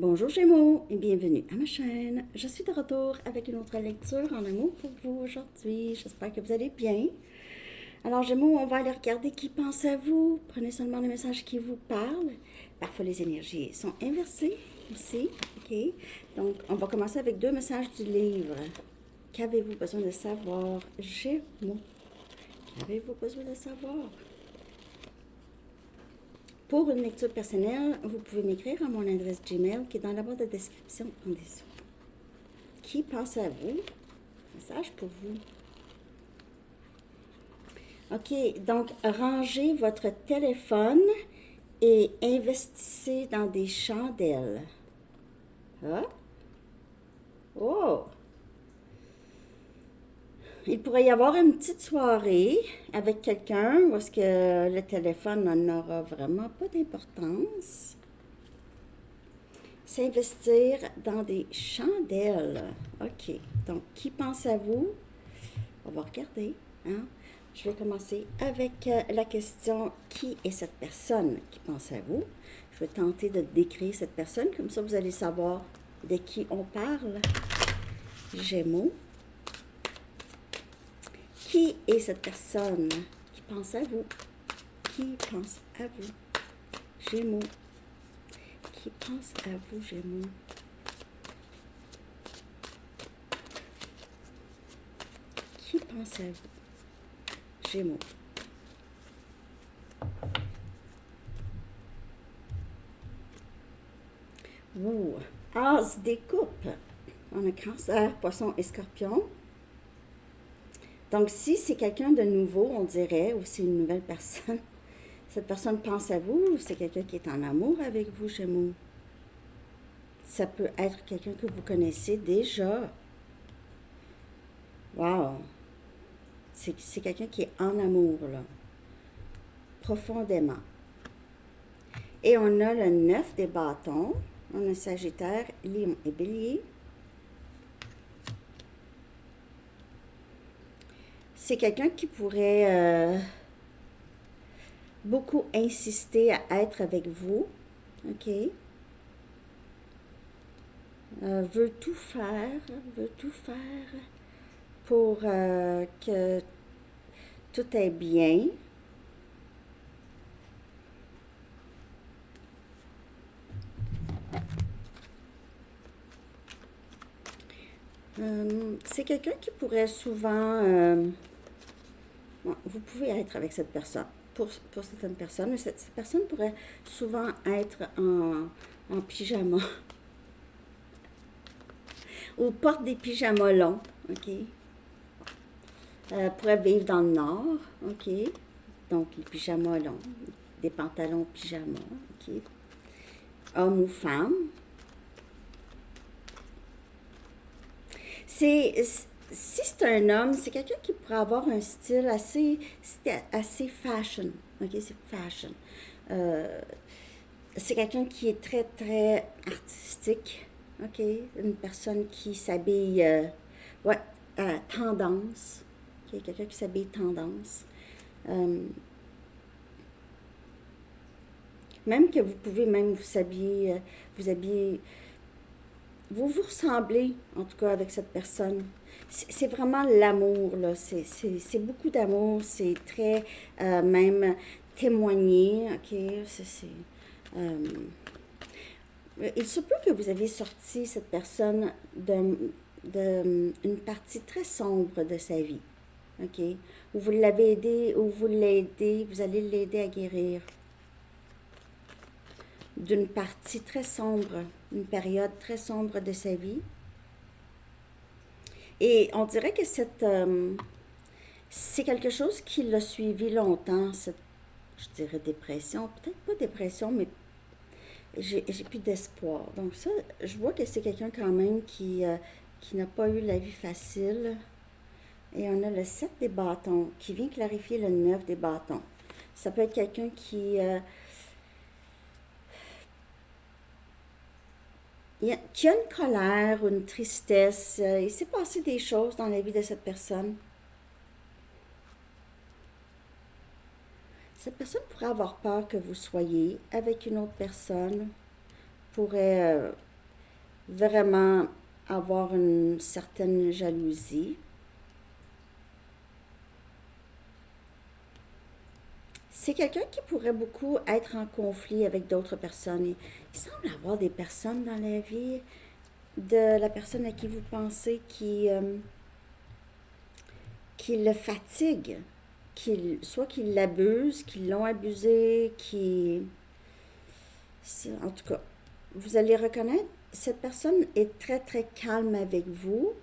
Bonjour Gémeaux et bienvenue à ma chaîne. Je suis de retour avec une autre lecture en amour pour vous aujourd'hui. J'espère que vous allez bien. Alors Gémeaux, on va aller regarder qui pense à vous. Prenez seulement les messages qui vous parlent. Parfois les énergies sont inversées aussi. OK? Donc on va commencer avec deux messages du livre. Qu'avez-vous besoin de savoir, Gémeaux? Qu'avez-vous besoin de savoir? Pour une lecture personnelle, vous pouvez m'écrire à mon adresse Gmail qui est dans la barre de description en dessous. Qui pense à vous? Message pour vous. OK, donc rangez votre téléphone et investissez dans des chandelles. Ah? Oh! Il pourrait y avoir une petite soirée avec quelqu'un où est-ce que le téléphone n'aura vraiment pas d'importance. S'investir dans des chandelles. OK. Donc, qui pense à vous? On va regarder. Hein? Je vais commencer avec la question qui est cette personne qui pense à vous? Je vais tenter de décrire cette personne, comme ça vous allez savoir de qui on parle. Gémeaux. Qui est cette personne qui pense à vous? Qui pense à vous? Gémeaux. Qui pense à vous, Gémeaux? Qui pense à vous? Gémeaux. Ouh, As des coupes. On a Cancer, Poisson et Scorpion. Donc, si c'est quelqu'un de nouveau, on dirait, ou c'est une nouvelle personne, cette personne pense à vous, ou c'est quelqu'un qui est en amour avec vous, Gémeaux. Ça peut être quelqu'un que vous connaissez déjà. Wow! C'est quelqu'un qui est en amour, là. Profondément. Et on a le 9 des bâtons. On a Sagittaire, Lion et Bélier. C'est quelqu'un qui pourrait beaucoup insister à être avec vous. OK? Veut tout faire pour que tout est bien. C'est quelqu'un qui pourrait souvent... bon, vous pouvez être avec cette personne. Pour certaines personnes, mais cette personne pourrait souvent être en pyjama ou porte des pyjamas longs. OK? Pourrait vivre dans le nord. OK? Donc, les pyjamas longs, des pantalons pyjama. OK? Homme ou femme. Si c'est un homme, c'est quelqu'un qui pourrait avoir un style assez fashion. OK, c'est fashion. Euh, c'est quelqu'un qui est très, très artistique. OK, une personne qui s'habille, ouais, tendance. OK, quelqu'un qui s'habille tendance. Euh, Même que vous pouvez même vous habiller, vous habiller, vous ressemblez, en tout cas, avec cette personne. C'est vraiment l'amour, là. C'est beaucoup d'amour. C'est très, même, témoigné, OK? Euh, il se peut que vous avez sorti cette personne d'une partie très sombre de sa vie, OK? Où vous l'avez aidé, où vous l'aidez, vous allez l'aider à guérir d'une partie très sombre, une période très sombre de sa vie. Et on dirait que c'est quelque chose qui l'a suivi longtemps, cette, je dirais dépression, peut-être pas dépression, mais j'ai plus d'espoir. Donc ça, je vois que c'est quelqu'un quand même qui n'a pas eu la vie facile. Et on a le 7 des bâtons qui vient clarifier le 9 des bâtons. Ça peut être quelqu'un qui a une colère ou une tristesse. Il s'est passé des choses dans la vie de cette personne. Cette personne pourrait avoir peur que vous soyez avec une autre personne, pourrait vraiment avoir une certaine jalousie. C'est quelqu'un qui pourrait beaucoup être en conflit avec d'autres personnes. Il semble avoir des personnes dans la vie de la personne à qui vous pensez qui le fatigue, soit qu'ils l'abusent, qu'ils l'ont abusé, en tout cas, vous allez reconnaître, cette personne est très très calme avec vous,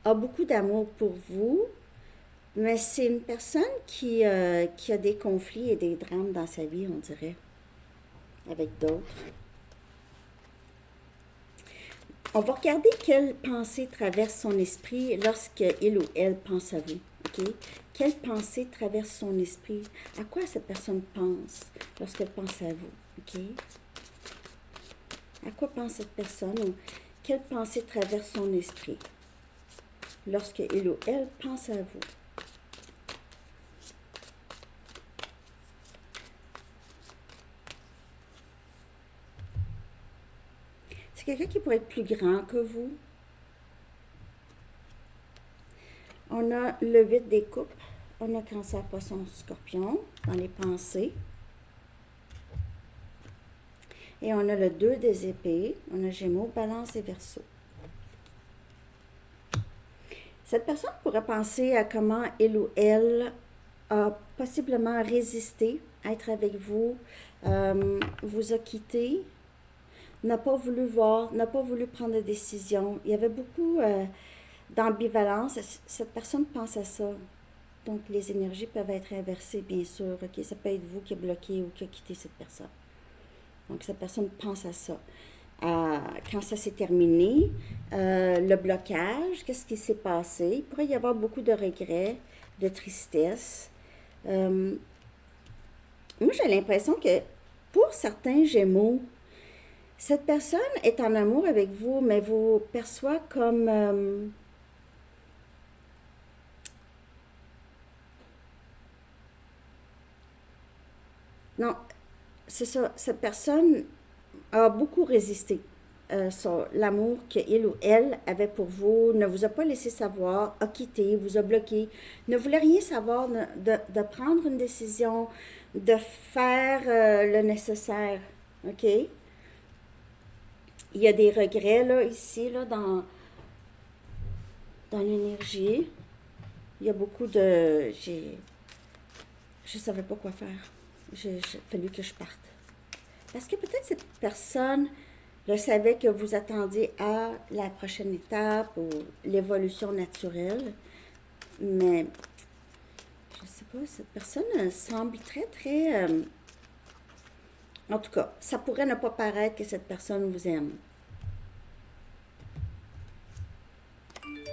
a beaucoup d'amour pour vous, mais c'est une personne qui a des conflits et des drames dans sa vie, on dirait, avec d'autres. On va regarder quelle pensée traverse son esprit lorsque il ou elle pense à vous. OK? Quelle pensée traverse son esprit? À quoi cette personne pense lorsqu'elle pense à vous? OK? À quoi pense cette personne ou quelle pensée traverse son esprit lorsque il ou elle pense à vous? C'est quelqu'un qui pourrait être plus grand que vous. On a le 8 des coupes. On a Cancer, Poisson, Scorpion dans les pensées. Et on a le 2 des épées. On a Gémeaux, Balance et Verseau. Cette personne pourrait penser à comment il ou elle a possiblement résisté à être avec vous, vous a quitté, n'a pas voulu voir, n'a pas voulu prendre de décision. Il y avait beaucoup d'ambivalence. Cette personne pense à ça. Donc, les énergies peuvent être inversées, bien sûr. Okay? Ça peut être vous qui êtes bloqué ou qui a quitté cette personne. Donc, cette personne pense à ça. Quand ça s'est terminé, le blocage, qu'est-ce qui s'est passé? Il pourrait y avoir beaucoup de regrets, de tristesse. Moi, j'ai l'impression que pour certains Gémeaux, cette personne est en amour avec vous, mais vous perçoit comme... non, c'est ça. Cette personne a beaucoup résisté. L'amour qu'il ou elle avait pour vous, ne vous a pas laissé savoir, a quitté, vous a bloqué, ne voulait rien savoir de prendre une décision, de faire le nécessaire. OK? Il y a des regrets, là, ici, là, dans l'énergie. Il y a beaucoup de... Je savais pas quoi faire. J'ai fallu que je parte. Parce que peut-être cette personne... Je savais que vous attendiez à la prochaine étape ou l'évolution naturelle, mais je ne sais pas, cette personne semble très, très... en tout cas, ça pourrait ne pas paraître que cette personne vous aime.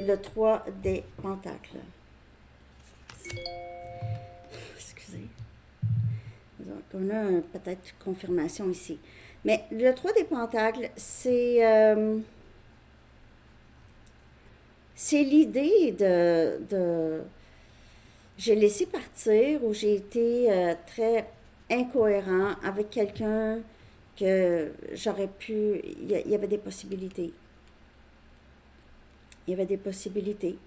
Le 3 des pentacles. Excusez. Donc, on a peut-être confirmation ici. Mais le 3 des pentacles, c'est l'idée de j'ai laissé partir ou j'ai été très incohérent avec quelqu'un que j'aurais pu... Il y avait des possibilités. Il y avait des possibilités.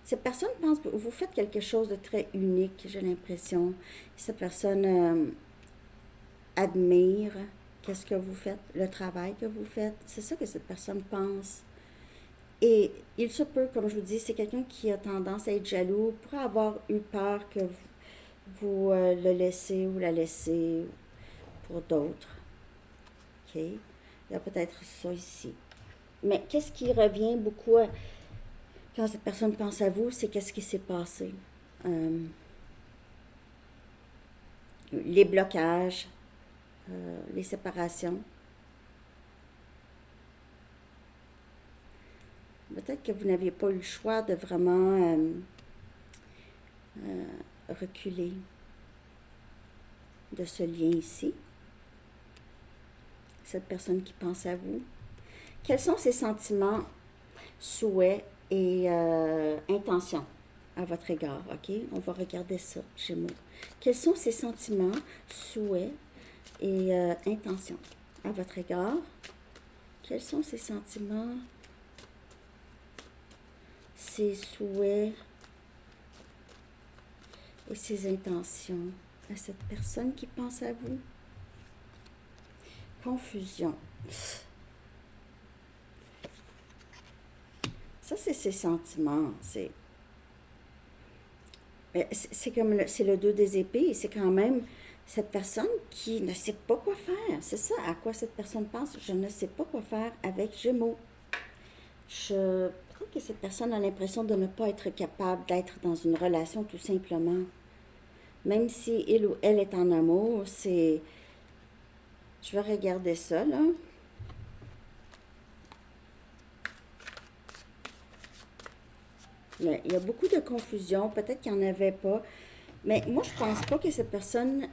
Cette personne pense que vous faites quelque chose de très unique, j'ai l'impression. Cette personne admire qu'est-ce que vous faites, le travail que vous faites. C'est ça que cette personne pense. Et il se peut, comme je vous dis, c'est quelqu'un qui a tendance à être jaloux, pourrait avoir eu peur que vous le laissez ou la laissez pour d'autres. OK? Il y a peut-être ça ici. Mais qu'est-ce qui revient beaucoup quand cette personne pense à vous, c'est qu'est-ce qui s'est passé. Les blocages, les séparations. Peut-être que vous n'aviez pas eu le choix de vraiment reculer de ce lien ici. Cette personne qui pense à vous. Quels sont ses sentiments, souhaits et intentions à votre égard? OK? On va regarder ça, Gémeaux. Quels sont ses sentiments, souhaits et intentions à votre égard? OK? Quels sont ses sentiments, ses souhaits et ses intentions à cette personne qui pense à vous? Confusion. Ça, c'est ses sentiments. C'est comme c'est le 2 des épées. C'est quand même cette personne qui ne sait pas quoi faire. C'est ça à quoi cette personne pense. Je ne sais pas quoi faire avec Gémeaux. Peut-être que cette personne a l'impression de ne pas être capable d'être dans une relation tout simplement. Même si il ou elle est en amour, c'est... Je vais regarder ça, là. Il y a beaucoup de confusion. Peut-être qu'il n'y en avait pas. Mais moi, je pense pas que cette personne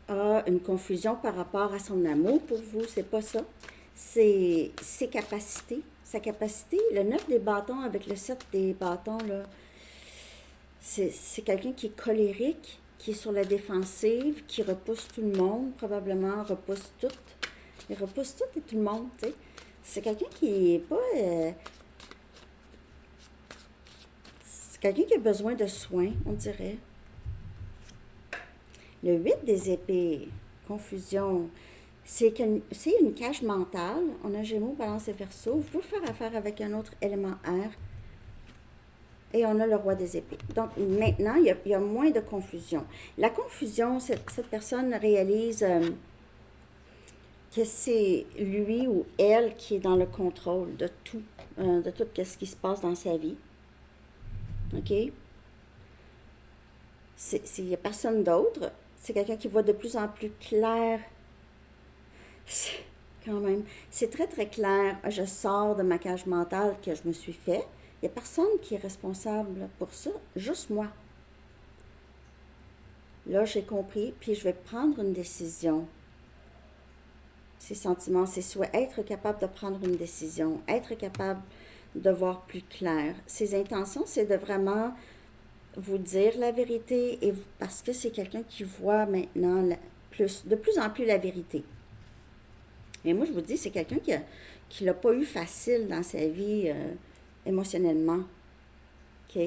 a une confusion par rapport à son amour pour vous. C'est pas ça. C'est ses capacités. Sa capacité, le 9 des bâtons avec le 7 des bâtons, là, c'est quelqu'un qui est colérique, qui est sur la défensive, qui repousse tout le monde, probablement repousse tout. Il repousse tout et tout le monde, tu sais. C'est quelqu'un qui est pas... c'est quelqu'un qui a besoin de soins, on dirait. Le 8 des épées, confusion, c'est une cage mentale. On a Gémeaux, Balance et Verseau. Vous pouvez faire affaire avec un autre élément air. Et on a le roi des épées. Donc maintenant, il y a moins de confusion. La confusion, cette personne réalise que c'est lui ou elle qui est dans le contrôle de tout ce qui se passe dans sa vie. OK? Il n'y a personne d'autre. C'est quelqu'un qui voit de plus en plus clair. Quand même, c'est très, très clair. Je sors de ma cage mentale que je me suis fait. Il n'y a personne qui est responsable pour ça, juste moi. Là, j'ai compris, puis je vais prendre une décision. Ses sentiments, ses souhaits, être capable de prendre une décision, être capable de voir plus clair. Ses intentions, c'est de vraiment vous dire la vérité, parce que c'est quelqu'un qui voit maintenant de plus en plus la vérité. Mais moi, je vous dis, c'est quelqu'un qui l'a pas eu facile dans sa vie émotionnellement. OK?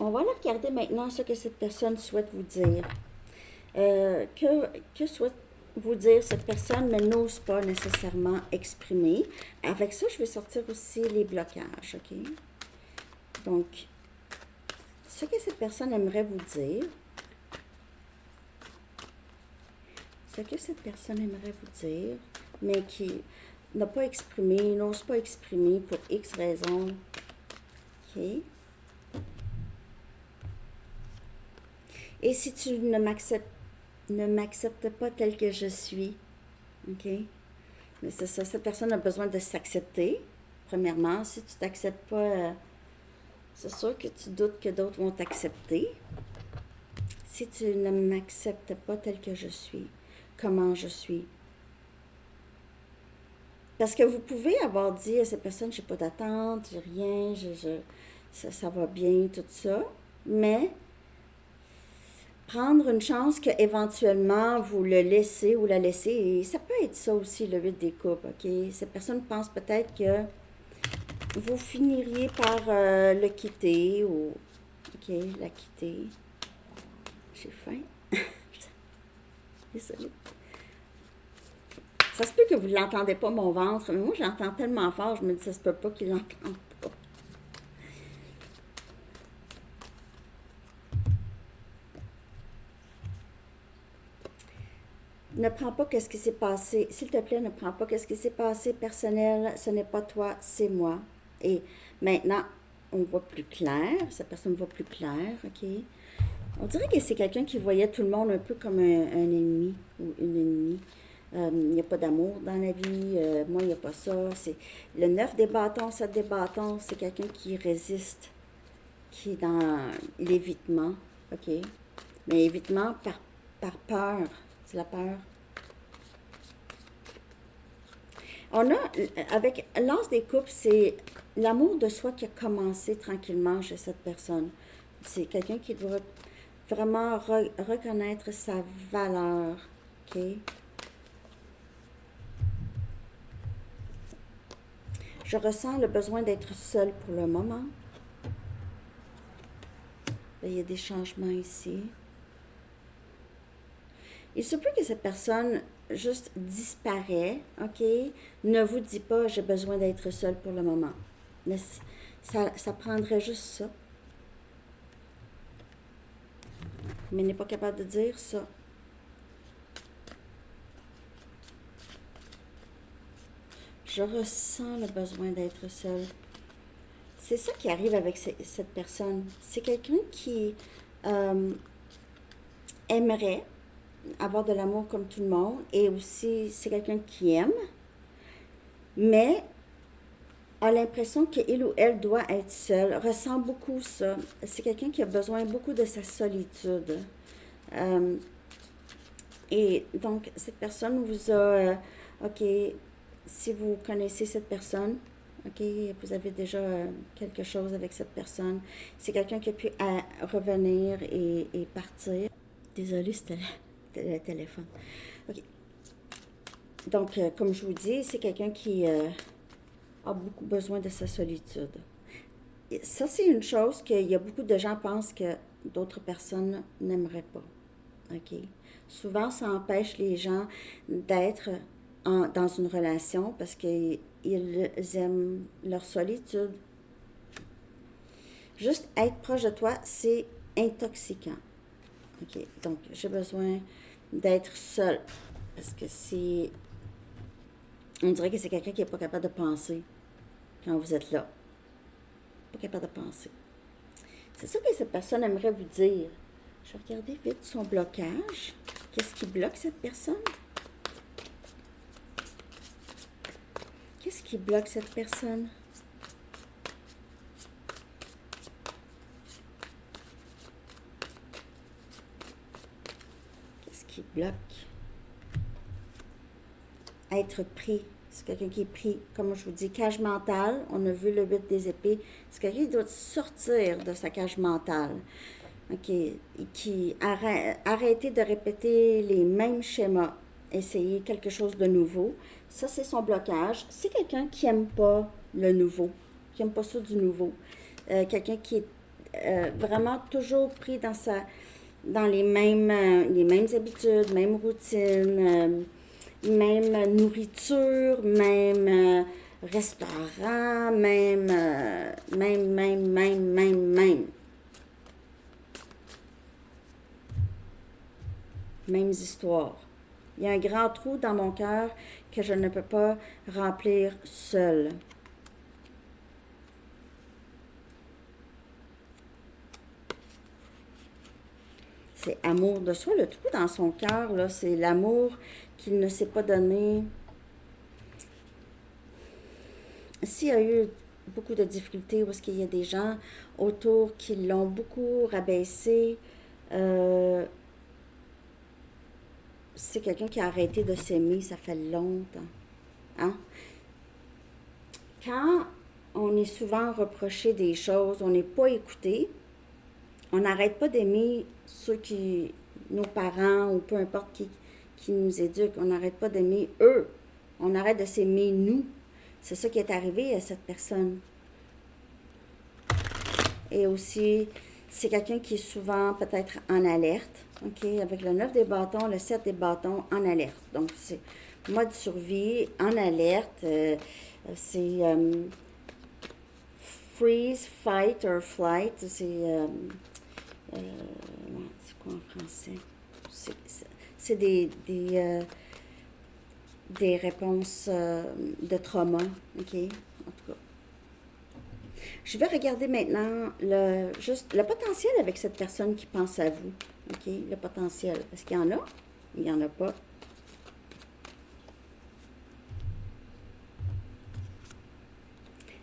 On va aller regarder maintenant ce que cette personne souhaite vous dire. Que souhaite vous dire cette personne, mais n'ose pas nécessairement exprimer. Avec ça, je vais sortir aussi les blocages. OK? Donc, ce que cette personne aimerait vous dire, mais qui n'a pas exprimé, n'ose pas exprimer pour X raisons. OK? Et si tu ne m'acceptes pas tel que je suis, OK? Mais c'est ça, cette personne a besoin de s'accepter, premièrement. Si tu ne t'acceptes pas, c'est sûr que tu doutes que d'autres vont t'accepter. Si tu ne m'acceptes pas tel que je suis, comment je suis. Parce que vous pouvez avoir dit à cette personne, j'ai pas d'attente, j'ai rien, ça va bien, tout ça, mais prendre une chance qu'éventuellement vous le laissez ou la laissez, et ça peut être ça aussi, le 8 des coupes, OK? Cette personne pense peut-être que vous finiriez par le quitter, ou, OK, la quitter. J'ai faim. Désolée. Ça se peut que vous ne l'entendez pas, mon ventre, mais moi, je l'entends tellement fort, je me dis, ça se peut pas qu'il l'entende pas. Ne prends pas qu'est-ce qui s'est passé. S'il te plaît, ne prends pas qu'est-ce qui s'est passé personnel. Ce n'est pas toi, c'est moi. Et maintenant, on voit plus clair. Cette personne voit plus clair, OK? On dirait que c'est quelqu'un qui voyait tout le monde un peu comme un ennemi ou une ennemie. Il n'y a pas d'amour dans la vie. Moi, il n'y a pas ça. C'est le 9 des bâtons, 7 des bâtons, c'est quelqu'un qui résiste, qui est dans l'évitement, OK? Mais évitement par peur. C'est la peur. On a, avec l'as des coupes, c'est l'amour de soi qui a commencé tranquillement chez cette personne. C'est quelqu'un qui doit vraiment reconnaître sa valeur, OK? Je ressens le besoin d'être seul pour le moment. Là, il y a des changements ici. Il se peut que cette personne juste disparaît, OK? Ne vous dit pas, j'ai besoin d'être seul pour le moment. Mais ça prendrait juste ça. Mais n'est pas capable de dire ça. Je ressens le besoin d'être seul. C'est ça qui arrive avec cette personne. C'est quelqu'un qui aimerait avoir de l'amour comme tout le monde, et aussi c'est quelqu'un qui aime, mais a l'impression qu'il ou elle doit être seul, ressent beaucoup ça. C'est quelqu'un qui a besoin beaucoup de sa solitude. Et donc, cette personne vous a, OK, si vous connaissez cette personne, OK, vous avez déjà quelque chose avec cette personne, c'est quelqu'un qui a pu revenir et partir. Désolée, c'était le téléphone. OK. Donc, comme je vous dis, c'est quelqu'un qui a beaucoup besoin de sa solitude. Et ça, c'est une chose qu'il y a beaucoup de gens pensent que d'autres personnes n'aimeraient pas. OK? Souvent, ça empêche les gens d'être dans une relation parce qu'ils aiment leur solitude. Juste être proche de toi, c'est intoxiquant. OK? Donc, j'ai besoin d'être seule parce que on dirait que c'est quelqu'un qui n'est pas capable de penser quand vous êtes là. Pas capable de penser. C'est ça que cette personne aimerait vous dire. Je vais regarder vite son blocage. Qu'est-ce qui bloque cette personne? Qu'est-ce qui bloque cette personne? Qu'est-ce qui bloque? Être pris. C'est quelqu'un qui est pris, comme je vous dis, cage mentale. On a vu le 8 des épées. C'est quelqu'un qui doit sortir de sa cage mentale. OK. Qui arrêter de répéter les mêmes schémas. Essayer quelque chose de nouveau. Ça, c'est son blocage. C'est quelqu'un qui n'aime pas le nouveau. Qui n'aime pas ça du nouveau. Quelqu'un qui est vraiment toujours pris dans les mêmes habitudes, mêmes routines, même nourriture, même restaurant, même. Mêmes histoires. Il y a un grand trou dans mon cœur que je ne peux pas remplir seule. C'est amour de soi. Le trou dans son cœur, là, c'est l'amour qu'il ne s'est pas donné. S'il y a eu beaucoup de difficultés, ou est-ce qu'il y a des gens autour qui l'ont beaucoup rabaissé, c'est quelqu'un qui a arrêté de s'aimer, ça fait longtemps. Hein? Quand on est souvent reproché des choses, on n'est pas écouté, on n'arrête pas d'aimer nos parents ou peu importe qui nous éduquent, on n'arrête pas d'aimer eux, on arrête de s'aimer nous. C'est ça qui est arrivé à cette personne. Et aussi, c'est quelqu'un qui est souvent peut-être en alerte, OK? Avec le 9 des bâtons, le 7 des bâtons, en alerte. Donc, c'est mode survie, en alerte. C'est freeze, fight or flight. C'est quoi en français? C'est des réponses de trauma, OK? En tout cas. Je vais regarder maintenant le potentiel avec cette personne qui pense à vous. OK? Le potentiel. Est-ce qu'il y en a? Il n'y en a pas.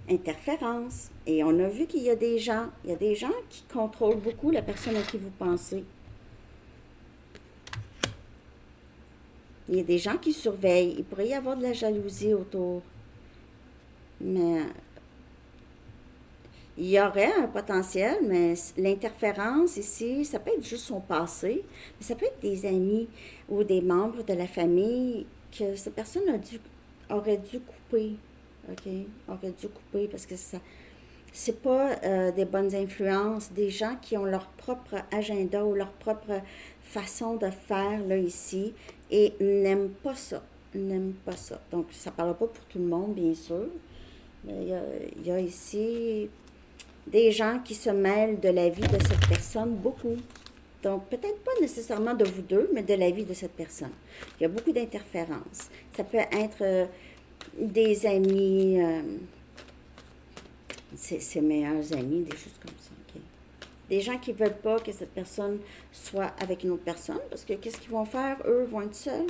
Interférence. Et on a vu qu'il y a des gens qui contrôlent beaucoup la personne à qui vous pensez. Il y a des gens qui surveillent. Il pourrait y avoir de la jalousie autour. Mais il y aurait un potentiel, mais l'interférence ici, ça peut être juste son passé, mais ça peut être des amis ou des membres de la famille que cette personne aurait dû couper. OK? Aurait dû couper parce que ça, c'est pas des bonnes influences, des gens qui ont leur propre agenda ou leur propre façon de faire là ici et n'aiment pas ça. N'aiment pas ça. Donc, ça ne parle pas pour tout le monde, bien sûr. Mais il y a ici des gens qui se mêlent de la vie de cette personne, beaucoup. Donc, peut-être pas nécessairement de vous deux, mais de la vie de cette personne. Il y a beaucoup d'interférences. Ça peut être des amis, ses meilleurs amis, des choses comme ça. OK? Des gens qui ne veulent pas que cette personne soit avec une autre personne, parce que qu'est-ce qu'ils vont faire? Eux vont être seuls.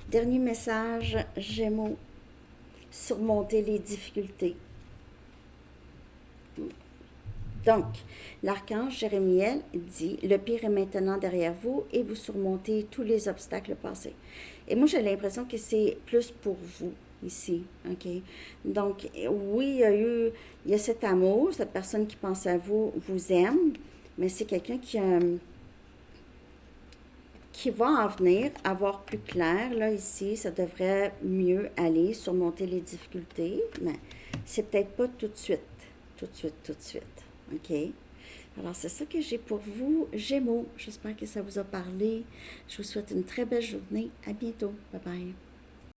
Dernier message, Gémeaux. Surmonter les difficultés. Donc, l'archange Jérémiel dit, le pire est maintenant derrière vous et vous surmontez tous les obstacles passés. Et moi, j'ai l'impression que c'est plus pour vous ici, OK? Donc, oui, il y a cet amour, cette personne qui pense à vous, vous aime, mais c'est quelqu'un qui va en venir avoir plus clair, là, ici, ça devrait mieux aller, surmonter les difficultés, mais c'est peut-être pas tout de suite, tout de suite, tout de suite, OK? Alors, c'est ça que j'ai pour vous, Gémeaux. J'espère que ça vous a parlé. Je vous souhaite une très belle journée. À bientôt. Bye bye.